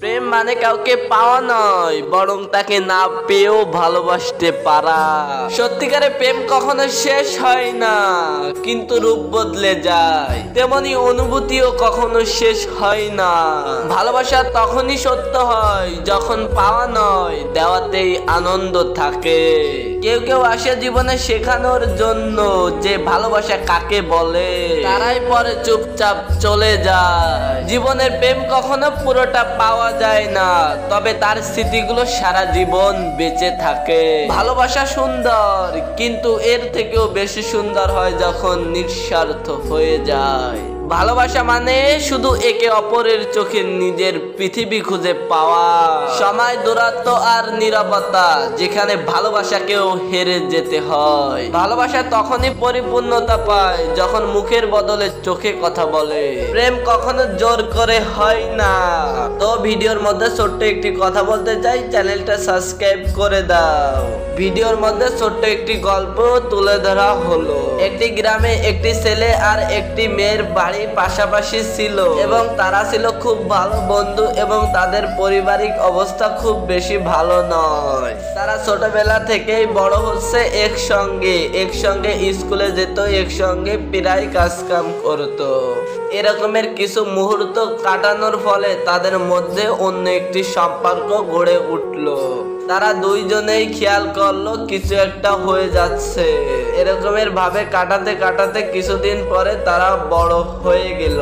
প্রেম মানে কাউকে পাওয়া নয়, বরং তাকে না পেয়েও ভালোবাসতে পারা। সত্যিকারের প্রেম কখনো শেষ হয় না, কিন্তু রূপ বদলে যায়। তেমনি অনুভূতিও কখনো শেষ হয় না। ভালোবাসা তখনই সত্য হয় যখন পাওয়া নয়, দেওয়াতেই আনন্দ থাকে। কেউ কেউ আসে জীবনে শেখানোর জন্য যে ভালোবাসা কাকে বলে, তারাই পরে চুপচাপ চলে যায়। জীবনের প্রেম কখনো পুরোটা পাওয়া যায় না, তবে তার স্মৃতিগুলো সারা জীবন বেঁচে থাকে। ভালোবাসা সুন্দর, কিন্তু এর থেকেও বেশি সুন্দর হয় যখন নিঃস্বার্থ হয়ে যায়। ভালোবাসা মানে শুধু একে অপরের চোখে নিজের পৃথিবী খুঁজে পাওয়া। সময়, দূরত্ব আর নীরবতা, যেখানে ভালোবাসাকেও হেরে যেতে হয়। ভালোবাসা তখনই পরিপূর্ণতা পায় যখন মুখের বদলে চোখে কথা বলে। প্রেম কখনো জোর করে হয় না। তো ভিডিওর মধ্যে ছোট্ট একটি কথা বলতে চাই, চ্যানেলটা সাবস্ক্রাইব করে দাও। ভিডিওর মধ্যে ছোট্ট একটি গল্প তুলে ধরা হলো। একটি গ্রামে একটি ছেলে আর একটি মেয়ের বাড়ি পাশাপাশি ছিল এবং তারা ছিল খুব ভালো বন্ধু এবং তাদের পারিবারিক অবস্থা খুব বেশি ভালো নয়। তারা ছোটবেলা থেকেই বড় হচ্ছে একসঙ্গে স্কুলে যেত, একসঙ্গে প্রায় কাজ কাম করতো। এরকমের কিছু মুহূর্ত কাটানোর ফলে তাদের মধ্যে অন্য একটি সম্পর্ক গড়ে উঠলো। তারা দুইজনেই খেয়াল করলো কিছু একটা হয়ে যাচ্ছে। এরকমের ভাবে কাটাতে কাটাতে কিছুদিন পরে তারা বড় হয়ে গেল।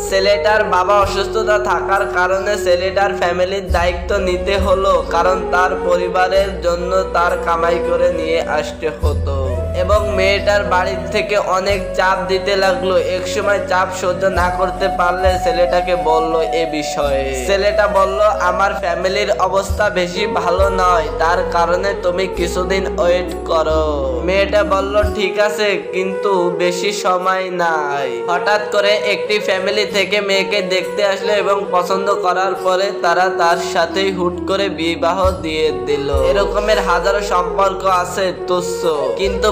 ছেলেটার বাবা অসুস্থতা থাকার কারণে ছেলেটার ফ্যামিলির দায়িত্ব নিতে হলো, কারণ তার পরিবারের জন্য তার কামাই করে নিয়ে আসতে হতো। এবং মেয়েটার বাড়ির থেকে অনেক চাপ দিতে লাগলো। এক সময় চাপ সহ্য না করতে পারলে ছেলেটাকে বলল এ বিষয়ে। ছেলেটা বলল, আমার ফ্যামিলির অবস্থা বেশি ভালো নয়, তার কারণে তুমি কিছুদিন ওয়েট করো। মেয়েটা বলল ঠিক আছে, কিন্তু বেশি সময় নাই। হঠাৎ করে একটি ফ্যামিলি থেকে মেয়েকে দেখতে আসলো এবং পছন্দ করার পরে তারা তার সাথেই হুট করে বিবাহ দিয়ে দিল। এরকমের হাজারো সম্পর্ক আছে তুচ্ছ, কিন্তু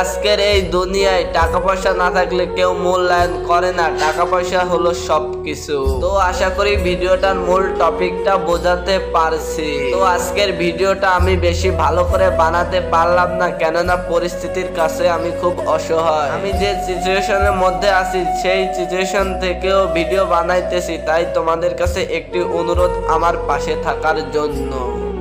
আজকের এই দুনিয়ায় টাকা পয়সা না থাকলে কেউ মূল্যায়ন করে না। টাকা পয়সা হলো সবকিছু। তো আশা করি ভিডিওটার মূল টপিকটা বোঝাতে পারছি। তো আজকের ভিডিওটা আমি বেশি ভালো করে বানাতে পারলাম না, কেননা পরিস্থিতির কাছে আমি খুব অসহায়। আমি যে সিচুয়েশনের মধ্যে আছি সেই সিচুয়েশন থেকেও ভিডিও বানাইতেছি, তাই তোমাদের কাছে একটি অনুরোধ আমার পাশে থাকার জন্য।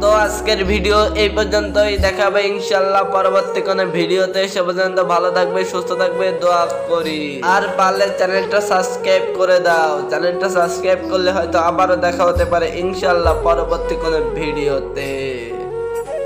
তো আজকের ভিডিও এই পর্যন্তই, দেখাবে ইনশাল্লাহ পরবর্তী কোনো ভিডিওতে। সে পর্যন্ত ভালো থাকবে, সুস্থ থাকবে, দোয়া করি। আর পারলে চ্যানেলটা সাবস্ক্রাইব করে দাও। চ্যানেলটা সাবস্ক্রাইব করলে হয়তো আবারও দেখা হতে পারে ইনশাল্লাহ পরবর্তী কোনো ভিডিওতে।